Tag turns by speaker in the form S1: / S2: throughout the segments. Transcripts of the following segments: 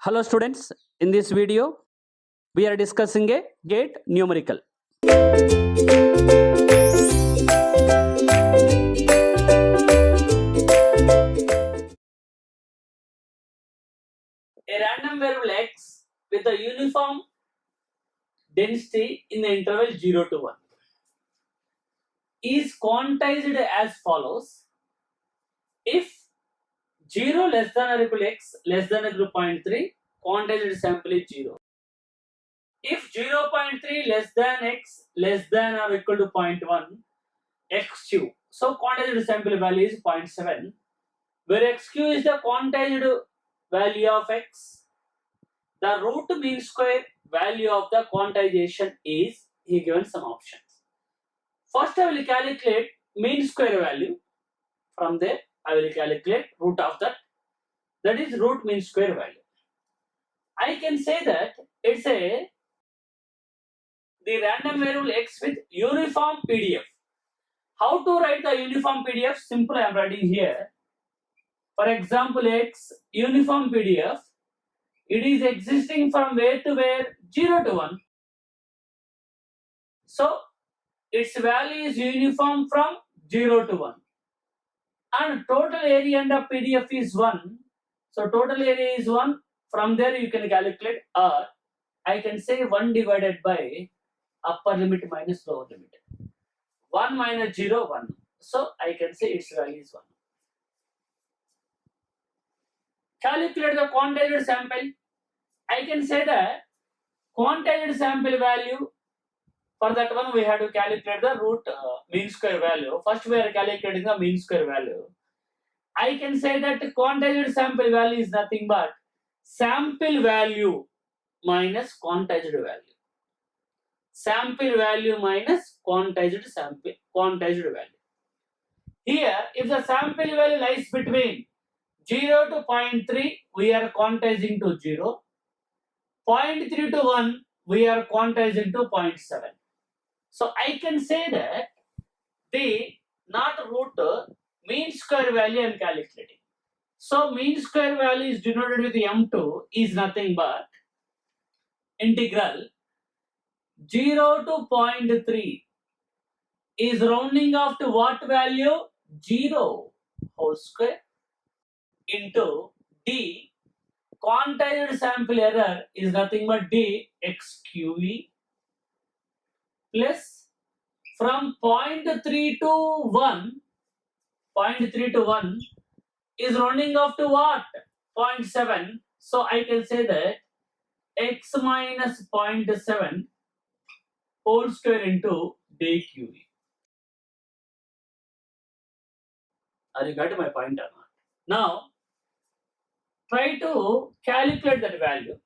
S1: Hello students, in this video we are discussing a gate numerical. A random variable x with a uniform density in the interval 0 to 1 is quantized as follows. If 0 less than or equal to x less than or equal to 0.3, quantized sample is 0. If 0.3 less than x less than or equal to 0.1, x cube. So quantized sample value is 0.7, where x cube is the quantized value of x. The root mean square value of the quantization is, he given some options. First I will calculate mean square value. From there I will calculate root of that is root mean square value. I can say that it's the random variable x with uniform PDF. How to write the uniform PDF? Simple, I am writing here. For example, x uniform PDF, it is existing from where to where? 0 to 1. So its value is uniform from 0 to 1. And total area under PDF is 1. So total area is 1. From there you can calculate, or I can say 1 divided by upper limit minus lower limit. 1 minus 0, 1. So I can say its value is 1. Calculate the quantized sample. I can say that quantized sample value, for that one we have to calculate the root mean square value. First we are calculating the mean square value. I can say that quantized sample value is nothing but sample value minus quantized value. Sample value minus quantized value. Here, if the sample value lies between 0 to 0.3, we are quantizing to 0. 0.3 to 1, we are quantizing to 0.7. So I can say that the not root mean square value I am calculating. So mean square value is denoted with m2 is nothing but integral 0 to 0.3 is rounding off to what value? 0 whole square into d quantized sample error is nothing but d xqe plus from 0.3 to 1, 0.3 to 1 is rounding off to what? 0.7. So I can say that x minus 0.7 whole square into dqe. Are you got my point or not? Now try to calculate that value.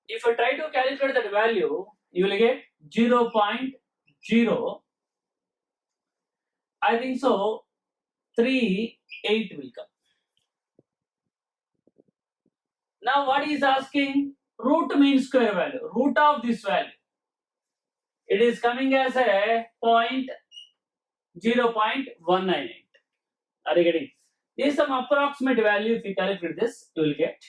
S1: If you try to calculate that value, you will get 0.0. I think so 38 will come. Now what is asking? Root mean square value, root of this value. It is coming as a 0.198. Are you getting? This is some approximate value. If you calculate this, you will get.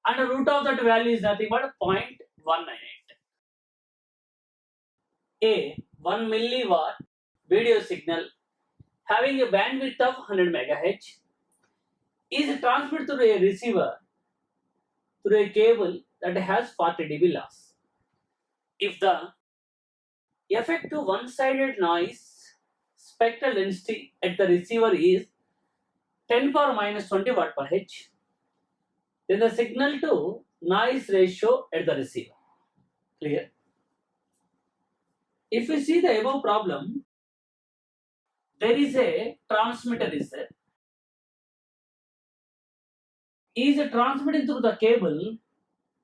S1: And the root of that value is nothing but 0.198. A 1 milliwatt video signal having a bandwidth of 100 MHz is transmitted through a receiver through a cable that has 40 dB loss. If the effective one-sided noise spectral density at the receiver is 10 power minus 20 watt per H, then the signal to noise ratio at the receiver. Clear? If you see the above problem, there is a transmitter is there. Is transmitting through the cable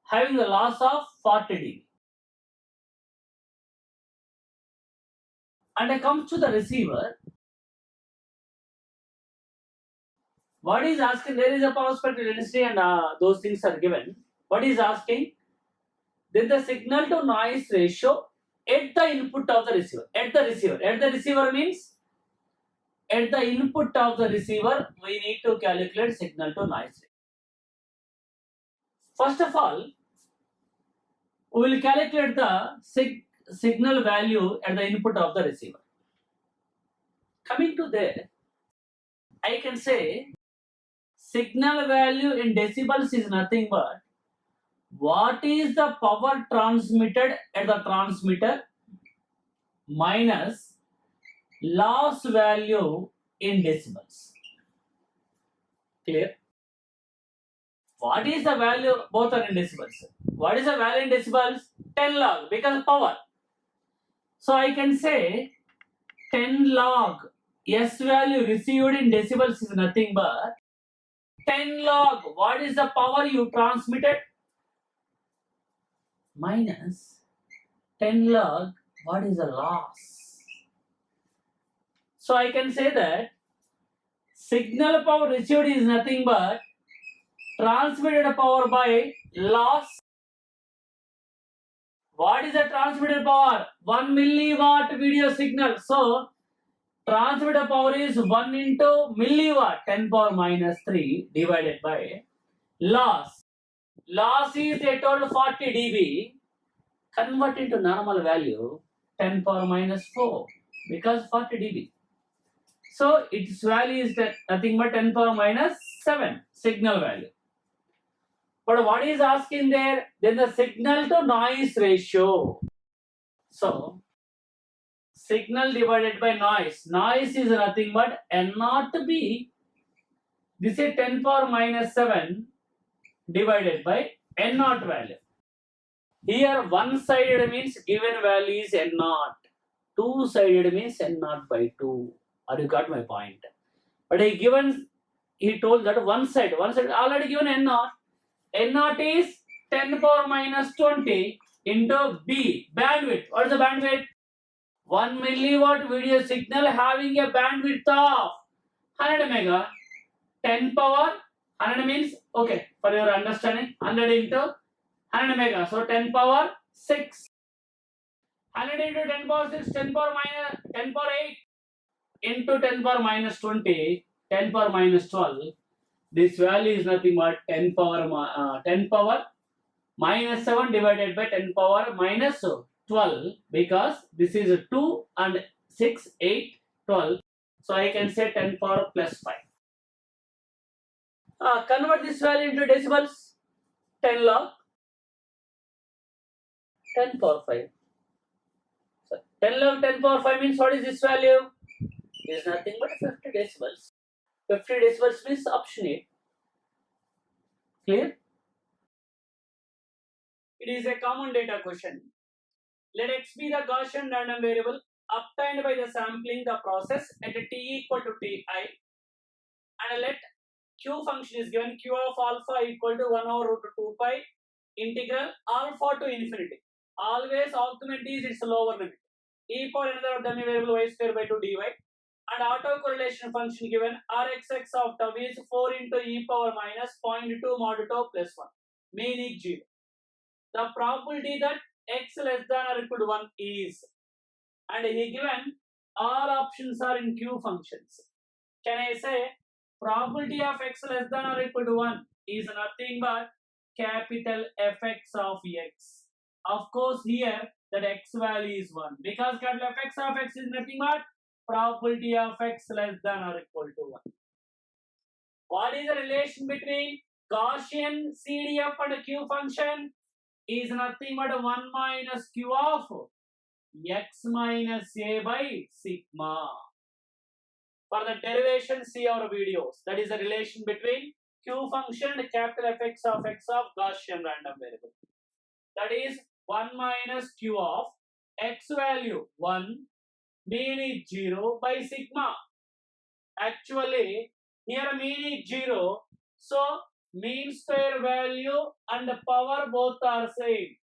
S1: having a loss of 40 dB. And it comes to the receiver. What is asking? There is a power spectral density and those things are given. What is asking? Then the signal to noise ratio at the input of the receiver. At the receiver means at the input of the receiver, we need to calculate signal to noise ratio. First of all, we will calculate the signal value at the input of the receiver. Coming to there, I can say signal value in decibels is nothing but what is the power transmitted at the transmitter minus loss value in decibels. Clear? What is the value? Both are in decibels. What is the value in decibels? 10 log because power. So I can say 10 log S value received in decibels is nothing but 10 log. What is the power you transmitted? Minus 10 log. What is the loss? So I can say that signal power received is nothing but transmitted power by loss. What is the transmitted power? 1 milliwatt video signal. So transmitted power is 1 into milliwatt, 10 power minus 3 divided by loss. Loss is they told 40 dB. Convert into normal value 10 power minus 4 because 40 dB. So its value is that nothing but 10 power minus 7 signal value. But what is asking there? Then the signal to noise ratio. So signal divided by noise. Noise is nothing but N naught B. This is 10 power minus 7 divided by N naught value. Here one-sided means given value is N naught. Two-sided means N naught by 2. Or you got my point. But he told that one side already given N naught. N naught is 10 power minus 20 into B, bandwidth. What is the bandwidth? 1 milliwatt video signal having a bandwidth of 100 mega. 10 power, 100 means, okay, for your understanding, 100 into 100 mega. So 10 power 6. 100 into 10 power 6, 10 power minus 10 power 8 into 10 power minus 20, 10 power minus 12. This value is nothing but 10 power minus 7 divided by 10 power minus 12 because this is 2 and 6, 8, 12. So I can say 10 power plus 5. Convert this value into decibels. 10 log 10 power 5. So 10 log 10 power 5 means what is this value? It is nothing but 50 decibels. 50 decibels means option A. Clear? It is a common data question. Let x be the Gaussian random variable obtained by the sampling the process at t equal to ti, and let q function is given q of alpha equal to 1 over root 2 pi integral alpha to infinity. Always augment is its lower limit. E power another dummy variable y square by 2 dy, and autocorrelation function given rxx of tau is 4 into e power minus 0.2 mod tau plus 1. Mean is 0. The probability that x less than or equal to 1 is, and he given all options are in q functions. Can I say probability of x less than or equal to 1 is nothing but capital Fx of x. Of course here that x value is 1 because capital Fx of x is nothing but probability of x less than or equal to 1. What is the relation between Gaussian CDF and q function? Is nothing but 1 minus q of x minus a by sigma. For the derivation, see our videos. That is the relation between q function and capital Fx of x of Gaussian random variable. That is 1 minus q of x value 1, mean is 0 by sigma. Actually, here mean is 0, so mean square value and power both are same.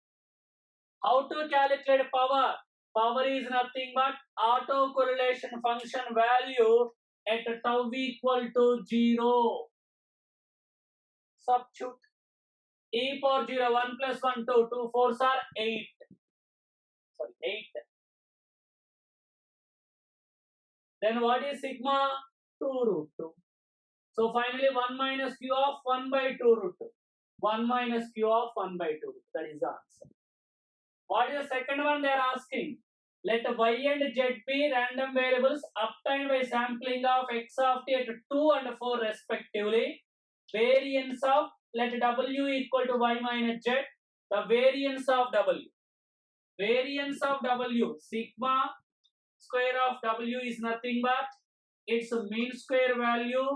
S1: How to calculate power? Power is nothing but autocorrelation function value at tau equal to 0. Substitute. E power 0, 1 plus 1, 2, 2 4s are 8. Sorry, 8. Then what is sigma? 2 root 2. So finally 1 minus q of 1 by 2 root 2. 1 minus q of 1 by 2. That is the answer. What is the second one they are asking? Let y and z be random variables obtained by sampling of x of t at 2 and 4 respectively. Variance of, let w equal to y minus z, the variance of w. Variance of w, sigma square of w is nothing but its mean square value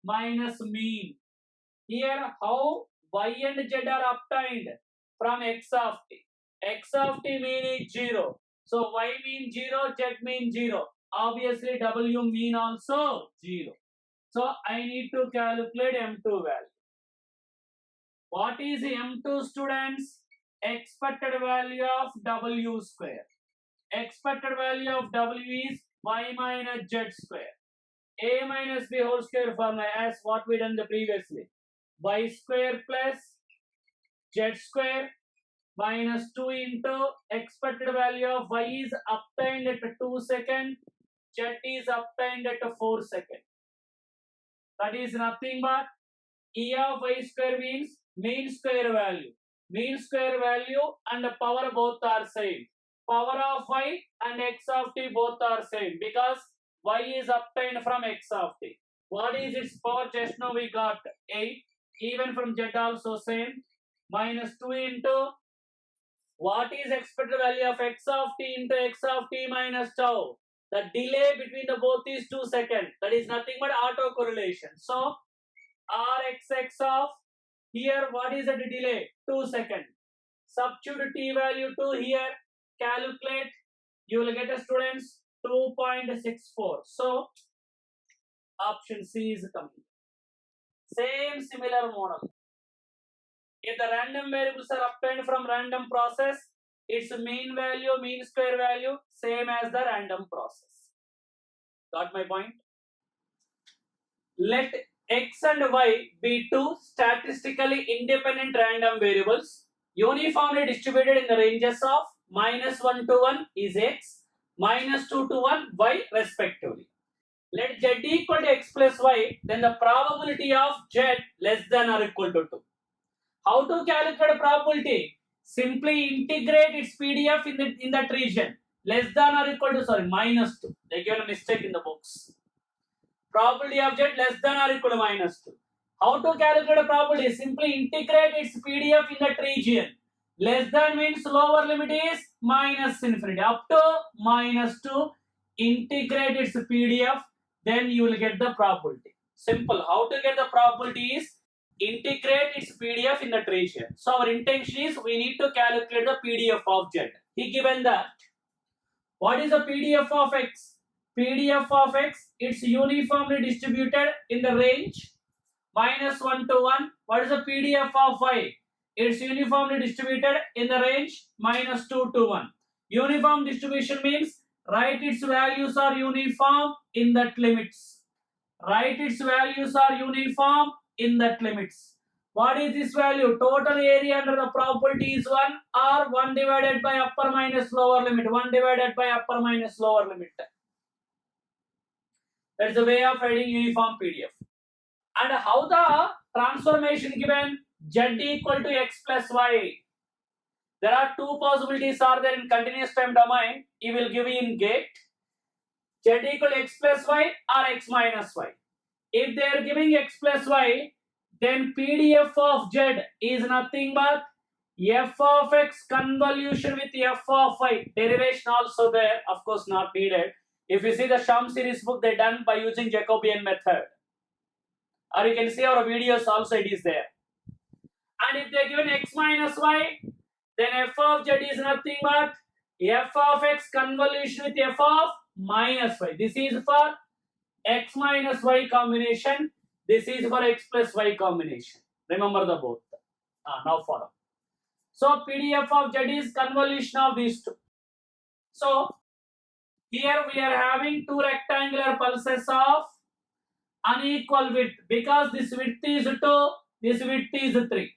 S1: minus mean. Here how y and z are obtained from x of t. X of t mean is 0. So y mean 0, z mean 0. Obviously w mean also 0. So I need to calculate m2 value. What is m2, students? Expected value of w square. Expected value of w is y minus z square. A minus b whole square formula as what we done the previously. Y square plus z square minus 2 into expected value of y is obtained at 2 seconds, z is obtained at 4 seconds. That is nothing but E of y square means mean square value. Mean square value and the power both are same. Power of y and x of t both are same because y is obtained from x of t. What is its power? Just now we got 8. Even from z also same. Minus 2 into what is expected value of x of t into x of t minus tau? The delay between the both is 2 seconds. That is nothing but autocorrelation. So Rxx of here, what is the delay? 2 seconds. Substitute t value to here, calculate, you will get a students 2.64. So option C is coming. Same similar model. If the random variables are obtained from random process, its mean value, mean square value, same as the random process. Got my point? Let x and y be two statistically independent random variables uniformly distributed in the ranges of -1 to 1 is x, -2 to 1 y respectively. Let z equal to x plus y, then the probability of z less than or equal to 2. How to calculate probability? Simply integrate its PDF in that region. Less than or equal to, sorry, -2. They given a mistake in the books. Probability of z less than or equal to -2. How to calculate a probability? Simply integrate its PDF in that region. Less than means lower limit is minus infinity. Up to -2, integrate its PDF, then you will get the probability. Simple. How to get the probability is integrate its PDF in that region. So our intention is we need to calculate the PDF of z. He given that. What is the PDF of x? PDF of x, it's uniformly distributed in the range -1 to 1. What is the PDF of y? It's uniformly distributed in the range -2 to 1. Uniform distribution means write its values are uniform in that limits. Write its values are uniform in that limits. What is this value? Total area under the probability is 1 or 1 divided by upper minus lower limit. 1 divided by upper minus lower limit. That is the way of writing uniform PDF. And how the transformation given? Z equal to x plus y. There are two possibilities are there in continuous time domain. He will give you in gate. Z equal to x plus y or x minus y. If they are giving x plus y, then PDF of z is nothing but f of x convolution with f of y. Derivation also there, of course not needed. If you see the Sham series book, they done by using Jacobian method. Or you can see our videos also, it is there. And if they are given x minus y, then f of z is nothing but f of x convolution with f of minus y. This is for x minus y combination. This is for x plus y combination. Remember the both. Now follow. So PDF of z is convolution of these two. So here we are having two rectangular pulses of unequal width because this width is 2, this width is 3.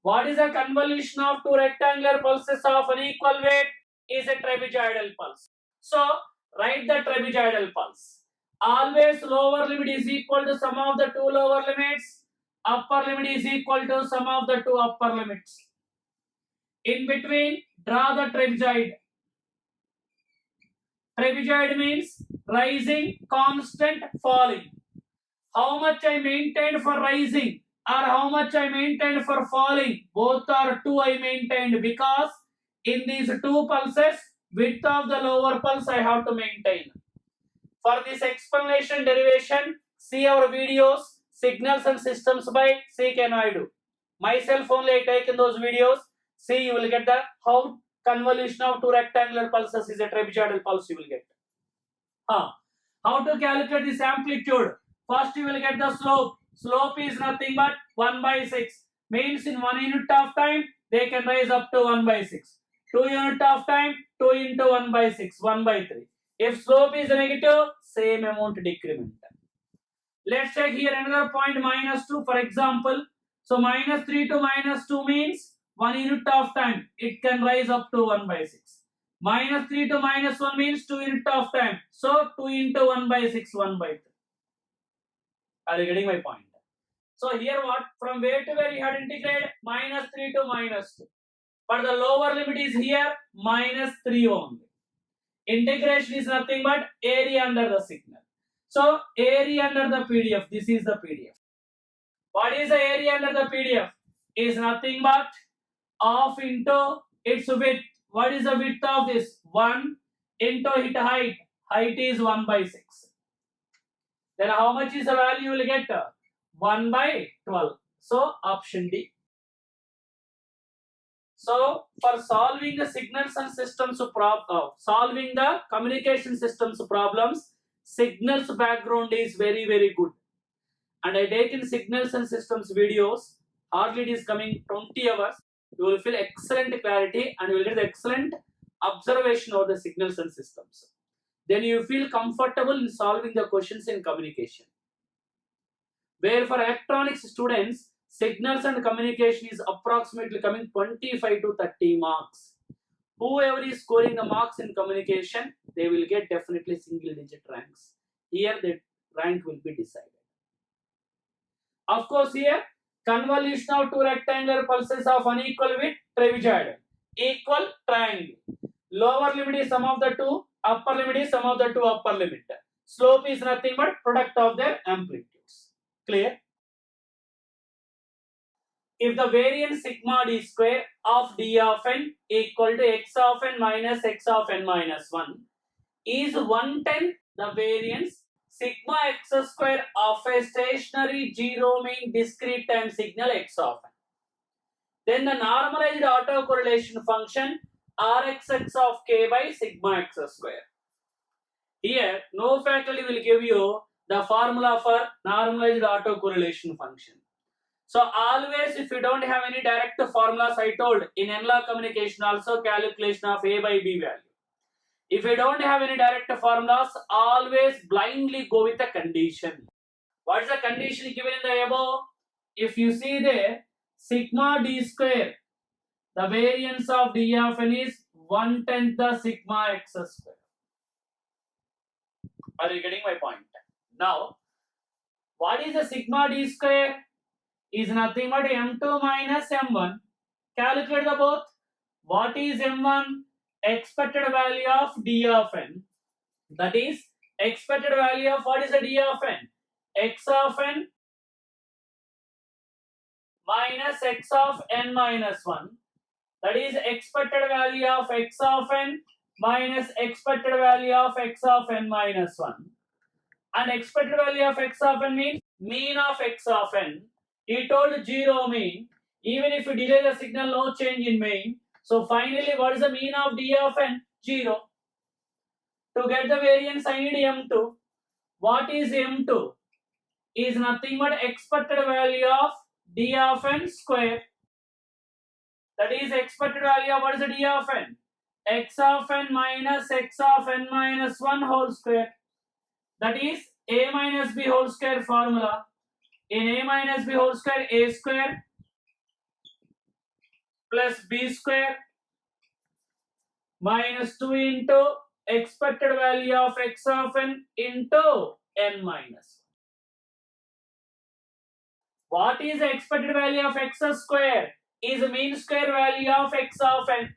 S1: What is the convolution of two rectangular pulses of unequal width? Is a trapezoidal pulse. So write the trapezoidal pulse. Always lower limit is equal to sum of the two lower limits. upper limit is equal to sum of the two upper limits. In between, draw the trapezoid. Trapezoid means rising, constant, falling. How much I maintained for rising or how much I maintained for falling, both are 2 I maintained, because in these two pulses, width of the lower pulse I have to maintain. For this explanation derivation, see our videos, Signals and Systems by C.K. Naidu. Myself only I take in those videos. See, you will get the how convolution of two rectangular pulses is a trapezoidal pulse you will get. How to calculate this amplitude? First you will get the slope. Slope is nothing but 1 by 6. Means in 1 unit of time, they can rise up to 1 by 6. 2 unit of time, 2 into 1 by 6, 1 by 3. If slope is negative, same amount decrement. Let's take here another point -2 for example. So -3 to -2 means 1 unit of time. It can rise up to 1 by 6. -3 to -1 means 2 unit of time. So 2 into 1 by 6, 1 by 3. Are you getting my point? So here what? From where to where you had integrated? -3 to -2. But the lower limit is here -3 only. Integration is nothing but area under the signal. So area under the PDF. This is the PDF. What is the area under the PDF? Is nothing but half into its width. What is the width of this? 1 into its height. Height is 1 by 6. Then how much is the value you will get? 1 by 12. So option D. So for solving the signals and systems solving the communication systems problems, signals background is very good. And I take in signals and systems videos. Hardly it is coming 20 hours. You will feel excellent clarity and you will get excellent observation of the signals and systems. Then you feel comfortable in solving the questions in communication. Where for electronics students, signals and communication is approximately coming 25 to 30 marks. Whoever is scoring the marks in communication, they will get definitely single digit ranks. Here the rank will be decided. Of course here, convolution of two rectangular pulses of unequal width, trapezoidal. Equal triangle. Lower limit is sum of the two, upper limit is sum of the two upper limit. Slope is nothing but product of their amplitudes. Clear? If the variance sigma d square of d of n equal to x of n minus x of n minus 1 is 1/10 the variance sigma x square of a stationary zero mean discrete time signal x of n. Then the normalized autocorrelation function Rxx of k by sigma x square. Here, no faculty will give you the formula for normalized autocorrelation function. So always if you don't have any direct formulas, I told in n-log communication also calculation of a by b value. If you don't have any direct formulas, always blindly go with the condition. What is the condition given in the above? If you see there, sigma d square, the variance of d of n is 1/10 the sigma x square. Are you getting my point? Now, what is the sigma d square? Is nothing but m2 minus m1. Calculate the both. What is m1? Expected value of d of n. That is expected value of what is the d of n? X of n minus x of n minus 1. That is expected value of x of n minus expected value of x of n minus 1. And expected value of x of n means mean of x of n. He told 0 mean. Even if you delay the signal, no change in mean. So finally, what is the mean of d of n? 0. To get the variance, I need m2. What is m2? Is nothing but expected value of d of n square. That is expected value of what is the d of n? X of n minus x of n minus 1 whole square. That is a minus b whole square formula. In a minus b whole square, a square plus b square minus 2 into expected value of x of n into n minus 1. What is the expected value of x square? Is mean square value of x of n.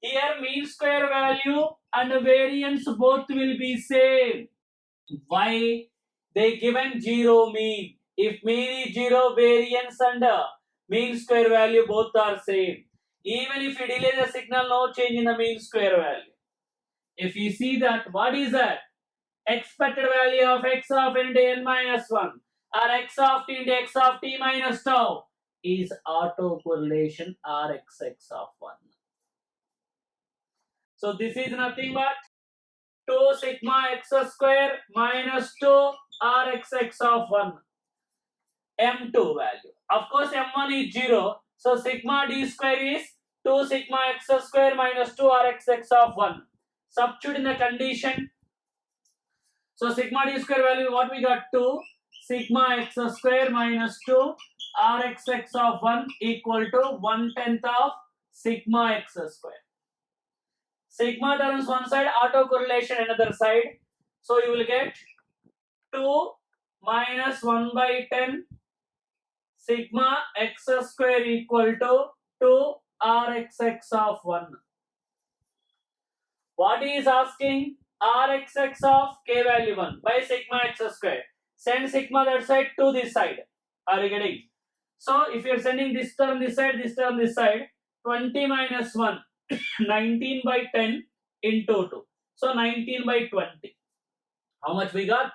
S1: Here mean square value and variance both will be same. Why? They given 0 mean. If mean is 0, variance and mean square value both are same. Even if you delay the signal, no change in the mean square value. If you see that, what is that? Expected value of x of n into n minus 1 or x of t into x of t minus tau is autocorrelation or x of 1. So this is nothing but 2 sigma x square minus 2 r x of 1 m2 value. Of course m1 is 0, so sigma d square is 2 sigma x square minus 2 r x of 1. Substitute in the condition. So sigma d square value, what we got? 2 sigma x square minus 2 r x of 1 equal to 1/10 of sigma x square. Sigma turns one side, autocorrelation another side. So you will get 2 minus 1/10 sigma x square equal to 2 r x of 1. What he is asking? R x of k value 1 by sigma x square. Send sigma that side to this side. Are you getting? So if you are sending this term this side, this term this side, 20 minus 1, 19 by 10 into 2. So 19 by 20. How much we got?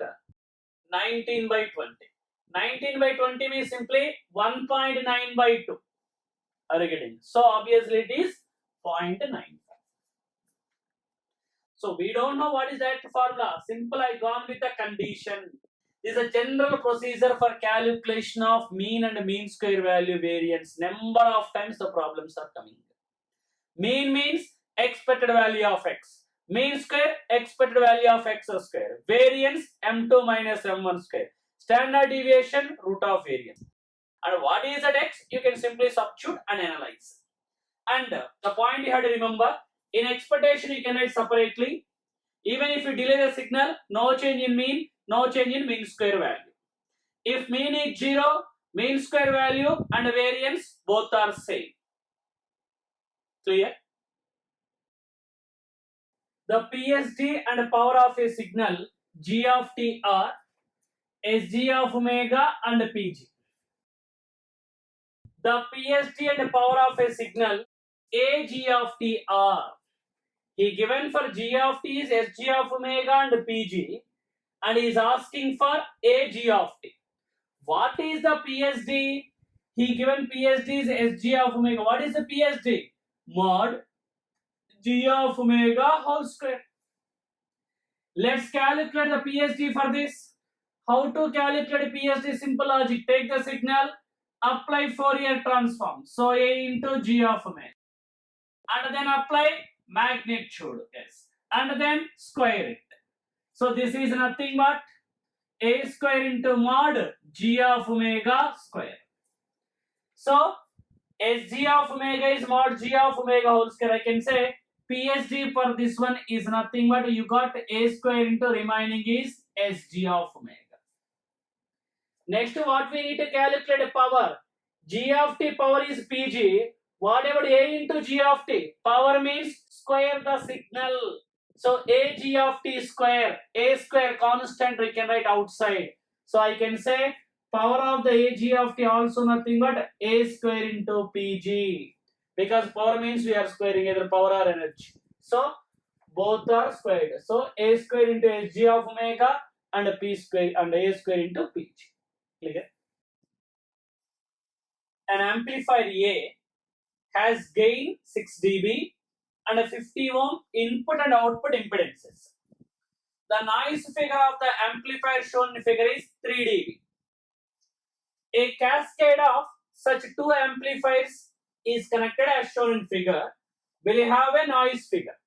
S1: 19 by 20. 19 by 20 means simply 1.9 by 2. Are you getting? So obviously it is 0.95. So we don't know what is that formula. Simple, I gone with the condition. This is a general procedure for calculation of mean and mean square value variance. Number of times the problems are coming. Mean means expected value of x. Mean square, expected value of x square. Variance, m2 minus m1 square. Standard deviation, root of variance. And what is that x? You can simply substitute and analyze. And the point you have to remember, in expectation you can write separately. Even if you delay the signal, no change in mean, no change in mean square value. If mean is 0, mean square value and variance both are same. Clear? The PSD and power of a signal g of t are Sg of omega and Pg. The PSD and power of a signal Ag of t are. He given for g of t is Sg of omega and Pg, and he is asking for Ag of t. What is the PSD? He given PSD is Sg of omega. What is the PSD? Mod g of omega whole square. Let's calculate the PSD for this. How to calculate PSD? Simple logic. Take the signal, apply Fourier transform. So A into g of omega. And then apply magnitude. Yes. And then square it. So this is nothing but a square into mod g of omega square. So Sg of omega is mod g of omega whole square. I can say PSD for this one is nothing but you got a square into remaining is Sg of omega. Next, what we need to calculate power. G of t power is Pg. What about a into g of t? Power means square the signal. So Ag of t square, a square constant we can write outside. So I can say power of the Ag of t also nothing but a square into Pg. Because power means we are squaring either power or energy. So both are squared. So a square into Sg of omega and p square and a square into Pg. Clear? An amplifier A has gain 6 dB and a 50 ohm input and output impedances. The noise figure of the amplifier shown in figure is 3 dB. A cascade of such two amplifiers is connected as shown in figure. Will have a noise figure.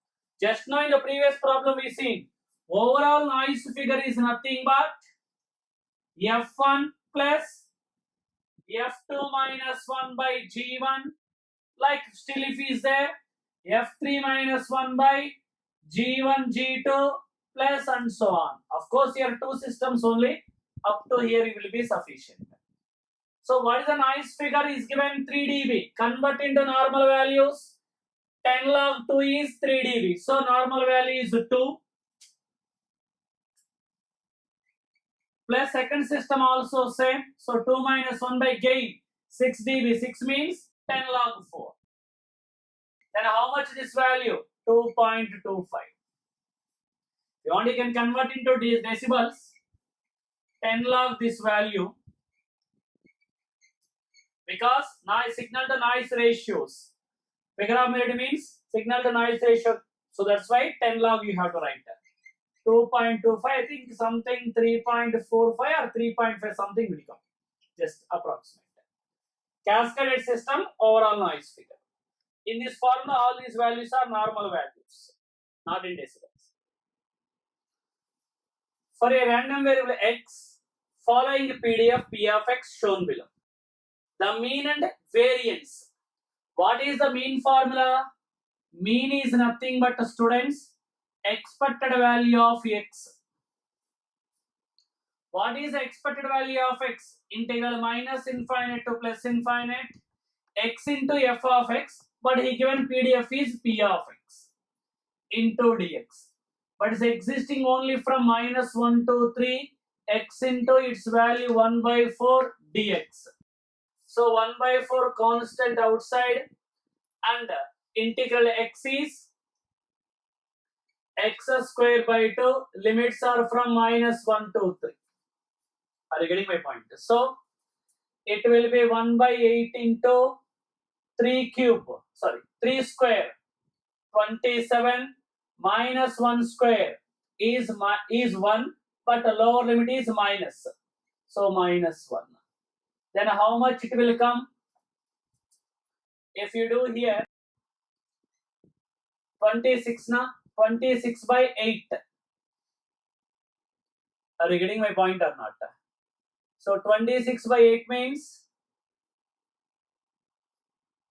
S1: Just now in the previous problem we seen overall noise figure is nothing but F1 plus F2 minus 1 by G1, like still if is there F3 minus 1 by G1 G2 plus and so on. Of course here two systems only, up to here it will be sufficient. So what is the noise figure is given 3 dB. Convert into normal values. 10 log 2 is 3 dB. So normal value is 2. Plus second system also same. So 2 minus 1 by gain 6 dB. 6 means 10 log 4. Then how much is this value? 2.25. If you want, you can convert into decibels. 10 log this value. Because noise signal to noise ratios. Figure of merit means signal to noise ratio. So that's why 10 log you have to write that. 2.25, I think something 3.45 or 3.5 something will come. Just approximate. Cascaded system, overall noise figure. In this formula, all these values are normal values, not in decibels. For a random variable x, following PDF P of x shown below. The mean and variance. What is the mean formula? Mean is nothing but students expected value of x. What is the expected value of x? Integral minus infinite to plus infinite x into f of x, but he given PDF is p of x into dx. But it's existing only from minus 1 to 3 x into its value 1 by 4 dx. So 1 by 4 constant outside and integral x is x square by 2, limits are from minus 1 to 3. Are you getting my point? So it will be 1 by 8 into 3 cube, 3 square, 27 minus 1 square is 1, but the lower limit is minus. So minus 1. Then how much it will come? If you do here 26 na, 26 by 8. Are you getting my point or not? So 26 by 8 means,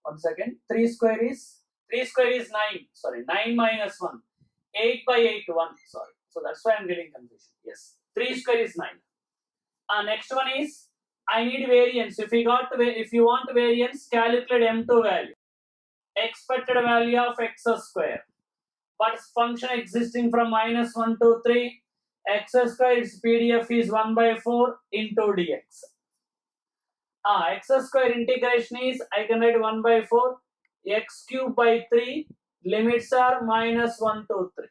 S1: 1 second, 3 square is 9, 9 minus 1, 8 by 8, 1, so that's why I'm getting confusion. Yes, 3 square is 9. Next one is, I need variance. If you want variance, calculate M2 value. Expected value of x square. But function existing from minus 1 to 3, x square, its PDF is 1 by 4 into dx. X square integration is, I can write 1 by 4, x cube by 3, limits are minus 1 to 3.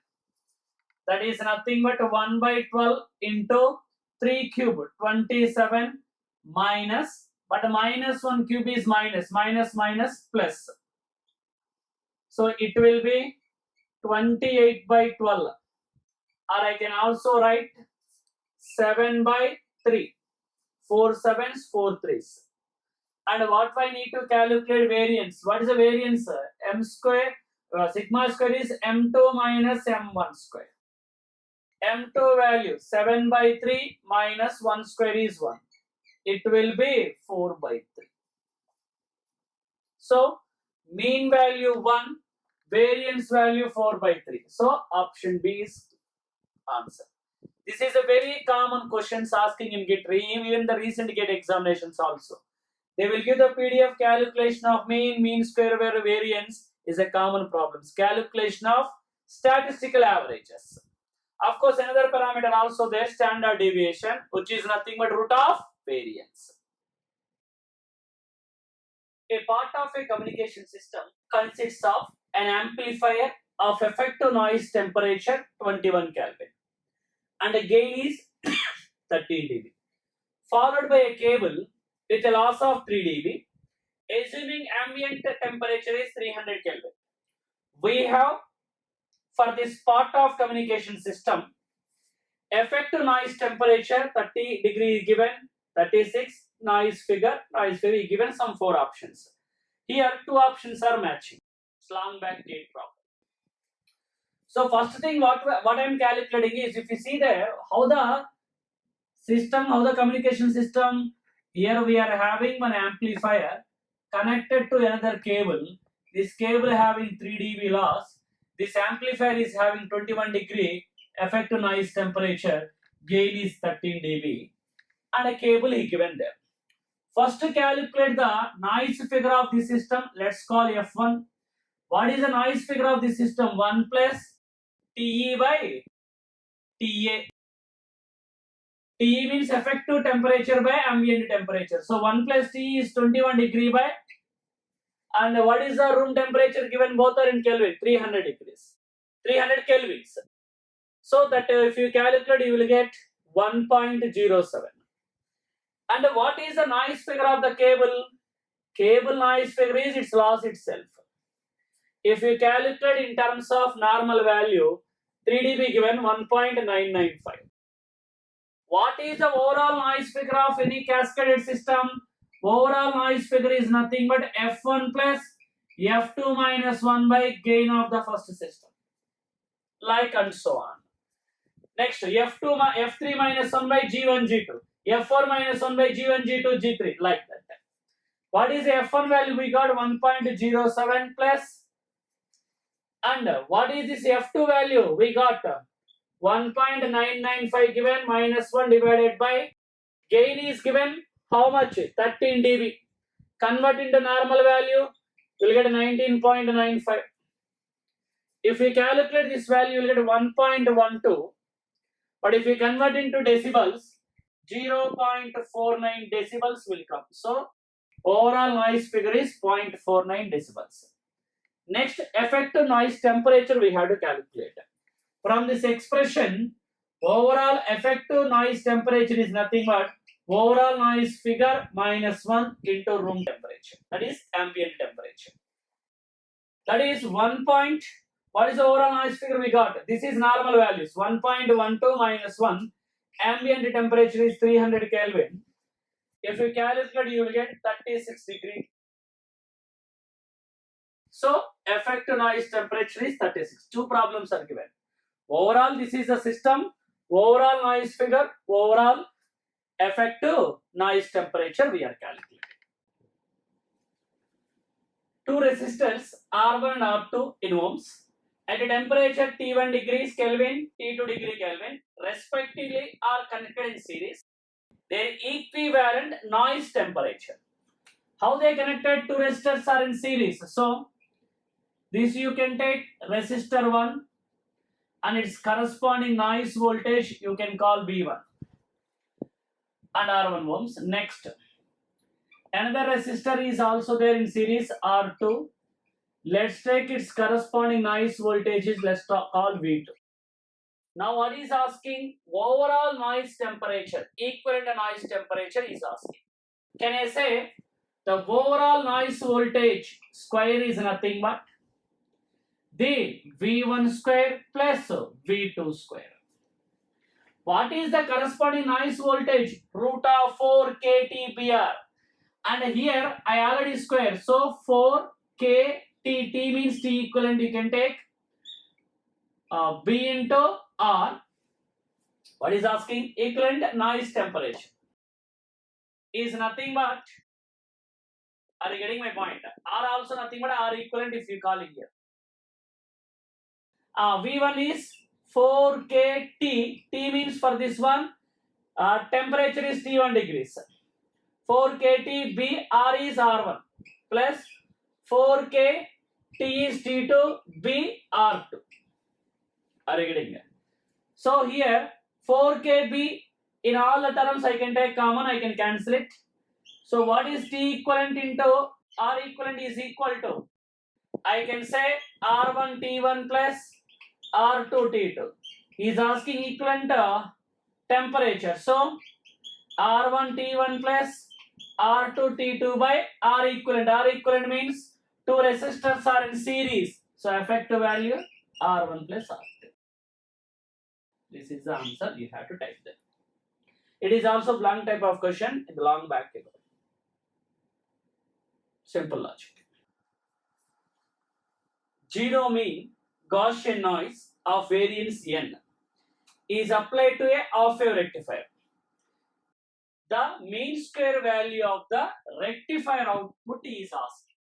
S1: That is nothing but 1 by 12 into 3 cube, 27 minus, but minus 1 cube is minus plus. So it will be 28 by 12. Or I can also write 7 by 3. 4 sevens, 4 threes. And what I need to calculate variance? What is the variance? M square, sigma square is M2 minus M1 square. M2 value 7 by 3 minus 1 square is 1. It will be 4 by 3. So mean value 1, variance value 4 by 3. So option B is answer. This is a very common questions asking in GIT, even the recent GIT examinations also. They will give the PDF calculation of mean square variance is a common problem. Calculation of statistical averages. Of course, another parameter also there, standard deviation, which is nothing but root of variance. A part of a communication system consists of an amplifier of effective noise temperature 21 Kelvin and the gain is 13 dB, followed by a cable with a loss of 3 dB, assuming ambient temperature is 300 Kelvin. We have, for this part of communication system, effective noise temperature 30 degree given, 36 noise figure given some 4 options. Here 2 options are matching. Slang back gate problem. So first thing what I am calculating is, if you see there how the communication system, here we are having one amplifier connected to another cable. This cable having 3 dB loss. This amplifier is having 21 degree effective noise temperature. Gain is 13 dB. And a cable is given there. First calculate the noise figure of the system. Let's call F1. What is the noise figure of the system? 1 plus TE by TA. TE means effective temperature by ambient temperature. So 1 plus TE is 21 degree by, and what is the room temperature given? Both are in Kelvin, 300 degrees, 300 kelvins. So that if you calculate, you will get 1.07. And what is the noise figure of the cable? Cable noise figure is its loss itself. If you calculate in terms of normal value, 3 dB given 1.995. What is the overall noise figure of any cascaded system? Overall noise figure is nothing but F1 plus F2 minus 1 by gain of the first system. Like and so on. Next, F3 minus 1 by G1, G2. F4 minus 1 by G1, G2, G3. Like that. What is the F1 value? We got 1.07 plus. And what is this F2 value? We got 1.995 given minus 1 divided by gain is given how much? 13 dB. Convert into normal value, you will get 19.95. If we calculate this value, you will get 1.12. But if we convert into decibels, 0.49 decibels will come. So overall noise figure is 0.49 decibels. Next, effective noise temperature we have to calculate. From this expression, overall effective noise temperature is nothing but overall noise figure minus 1 into room temperature. That is ambient temperature. That is 1. What is the overall noise figure we got? This is normal values. 1.12 minus 1. Ambient temperature is 300 Kelvin. If you calculate, you will get 36 degree. So effective noise temperature is 36. Two problems are given. Overall, this is the system. Overall noise figure. Overall effective noise temperature we are calculating. Two resistors R1 and R2 in ohms at a temperature T1 degrees Kelvin, T2 degree Kelvin respectively are connected in series. Their equivalent noise temperature. How they connected? Two resistors are in series. So this you can take resistor 1 and its corresponding noise voltage you can call V1 and R1 ohms. Next, another resistor is also there in series R2. Let's take its corresponding noise voltages. Let's call V2. Now what is asking? Overall noise temperature, equivalent noise temperature is asking. Can I say the overall noise voltage square is nothing but the V1 square plus V2 square. What is the corresponding noise voltage? Root of 4 kTBR. And here I already square. So 4 k T means T equivalent. You can take B into R. What is asking? Equivalent noise temperature is nothing but, are you getting my point? R also nothing but R equivalent if you call it here. V1 is 4 k T. T means for this one temperature is T1 degrees. 4 k T B R is R1 plus 4 k T is T2 B R2. Are you getting it? So here 4 k B in all the terms I can take common, I can cancel it. So what is T equivalent into R equivalent is equal to, I can say R1 T1 plus R2 T2. He is asking equivalent temperature. So R1 T1 plus R2 T2 by R equivalent. R equivalent means two resistors are in series. So effective value R1 plus R2. This is the answer. You have to type that. It is also blank type of question in the long back table. Simple logic. Zero mean Gaussian noise of variance n is applied to a half-wave rectifier. The mean square value of the rectifier output is asked.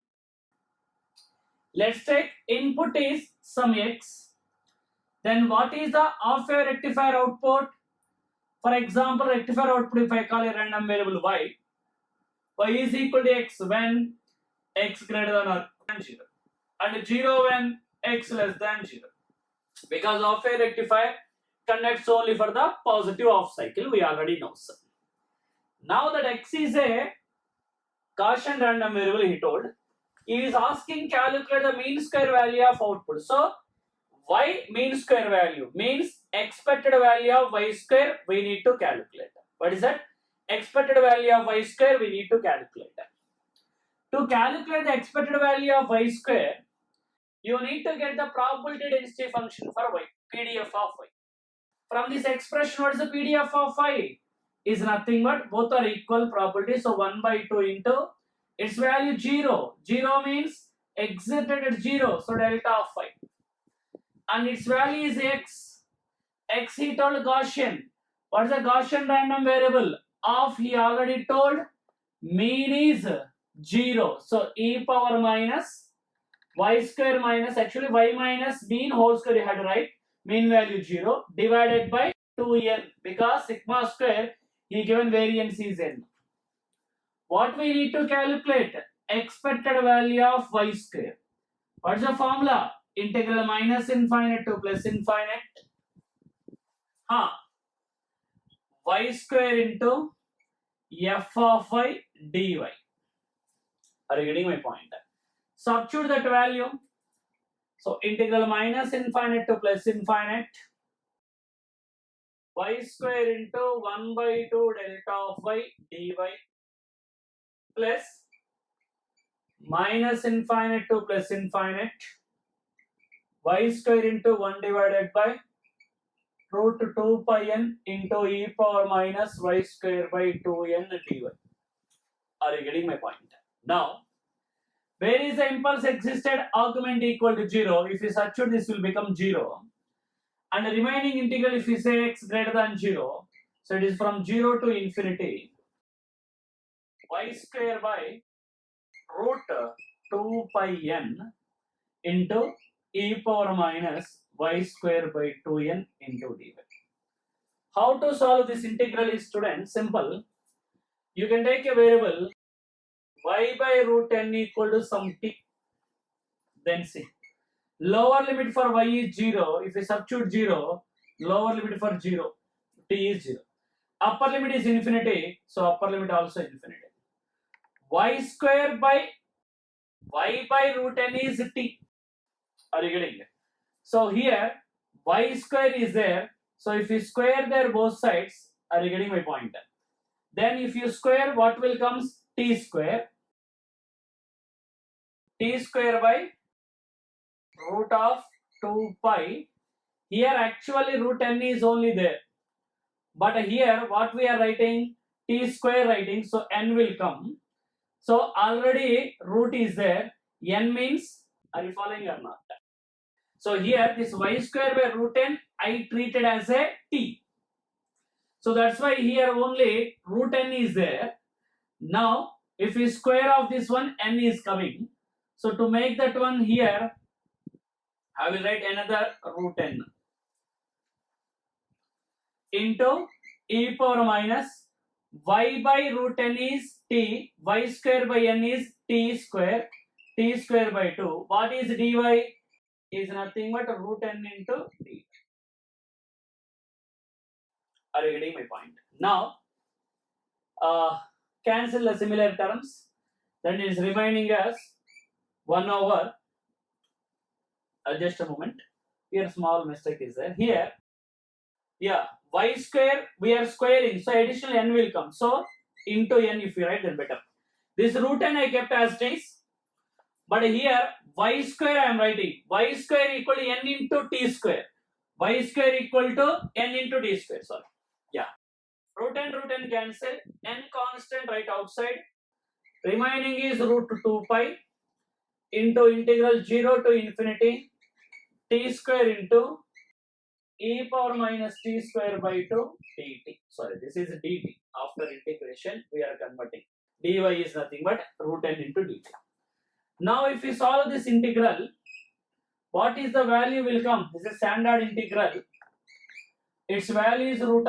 S1: Let's take input is some x. Then what is the half-wave rectifier output? For example, rectifier output if I call a random variable y. y is equal to x when x greater than or than 0, and 0 when x less than 0. Because of a rectifier conducts only for the positive half cycle, we already know, sir. Now that x is a Gaussian random variable, he told, he is asking calculate the mean square value of output. So y mean square value means expected value of y square we need to calculate. What is that? Expected value of y square we need to calculate. To calculate the expected value of y square, you need to get the probability density function for y, PDF of y. From this expression, what is the PDF of y? Is nothing but both are equal probability. So 1 by 2 into its value 0. 0 means exited at 0. So delta of y. And its value is x. X he told Gaussian. What is the Gaussian random variable? Of he already told mean is 0. So e power minus y square minus actually y minus mean whole square you had to write. Mean value 0 divided by 2n because sigma square he given variance is n. What we need to calculate? Expected value of y square. What's the formula? Integral minus infinite to plus infinite. Y square into f of y dy. Are you getting my point? Substitute that value. So integral minus infinite to plus infinite. Y square into 1 by 2 delta of y dy plus minus infinite to plus infinite y square into 1 divided by root 2 pi n into e power minus y square by 2n dy. Are you getting my point? Now, where is the impulse existed? Argument equal to 0. If you substitute, this will become 0. And the remaining integral, if you say x greater than 0, so it is from 0 to infinity. Y square by root 2 pi n into e power minus y square by 2n into dy. How to solve this integral is, students, simple. You can take a variable y by root n equal to some t. Then see. Lower limit for y is 0. If you substitute 0, lower limit for 0, t is 0. Upper limit is infinity, so upper limit also infinity. Y square by y by root n is t. Are you getting it? So here y square is there. So if you square there both sides, are you getting my point? Then if you square, what will comes? T square. T square by root of 2 pi. Here actually root n is only there. But here what we are writing? T square writing. So n will come. So already root is there. N means, are you following or not? So here this y square by root n I treated as a t. So that's why here only root n is there. Now if we square of this one, n is coming. So to make that one here, I will write another root n into e power minus y by root n is t, y square by n is t square by 2. What is dy? Is nothing but root n into t. Are you getting my point? Now, cancel the similar terms. Then it is remaining as 1 over. Just a moment. Here small mistake is there. Here, yeah, y square we are squaring, so additional n will come. So into n if you write, then better. This root n I kept as it is. But here y square I am writing. Y square equal to n into t square. Y square equal to n into t square. Sorry. Yeah. Root n cancel. N constant right outside. Remaining is root 2 pi into integral 0 to infinity t square into e power minus t square by 2 dt. Sorry, this is dt. After integration, we are converting. Dy is nothing but root n into dt. Now, if we solve this integral, what is the value will come? This is standard integral. Its value is root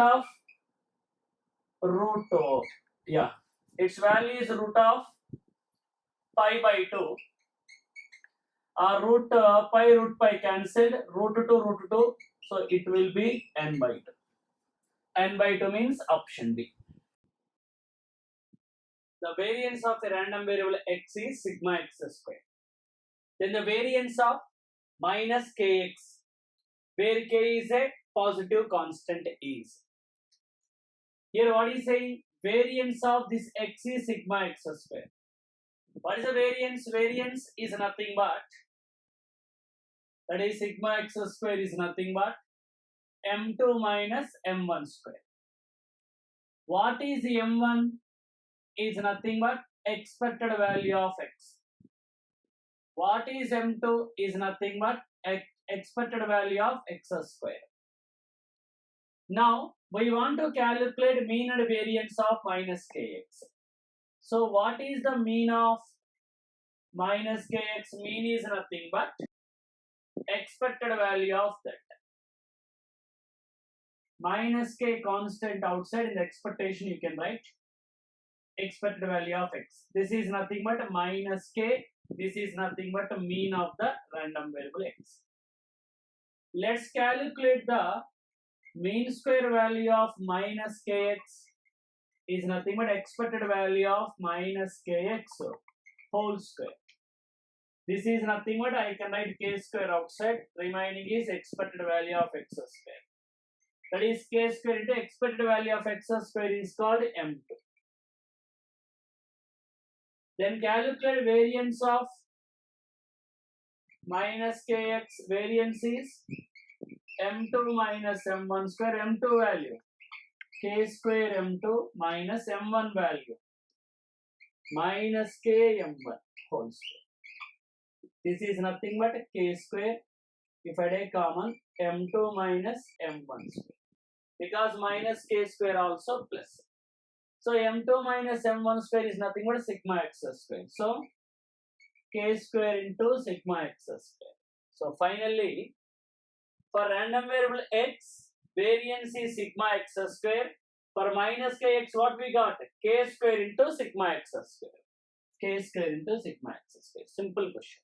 S1: its value is root of pi by 2, root pi cancelled, root 2, so it will be n by 2. N by 2 means option B. The variance of the random variable x is sigma x square. Then the variance of minus kx, where k is a positive constant, is. Here what is saying? Variance of this x is sigma x square. What is the variance? Variance is nothing but, that is sigma x square is nothing but m2 minus m1 square. What is m1? Is nothing but expected value of x. What is m2? Is nothing but expected value of x square. Now we want to calculate mean and variance of minus kx. So what is the mean of minus kx? Mean is nothing but expected value of that. Minus k constant outside, in the expectation you can write expected value of x. This is nothing but minus k. This is nothing but mean of the random variable x. Let's calculate the mean square value of minus kx is nothing but expected value of minus kx whole square. This is nothing but I can write k square outside, remaining is expected value of x square. That is k square into expected value of x square is called m2. Then calculate variance of minus kx. Variance is m2 minus m1 square. M2 value k square m2 minus m1 value minus k m1 whole square. This is nothing but k square. If I take common, m2 minus m1 square, because minus k square also plus. So m2 minus m1 square is nothing but sigma x square. So k square into sigma x square. So finally, for random variable x, variance is sigma x square. For minus kx, what we got? K square into sigma x square. K square into sigma x square. Simple question.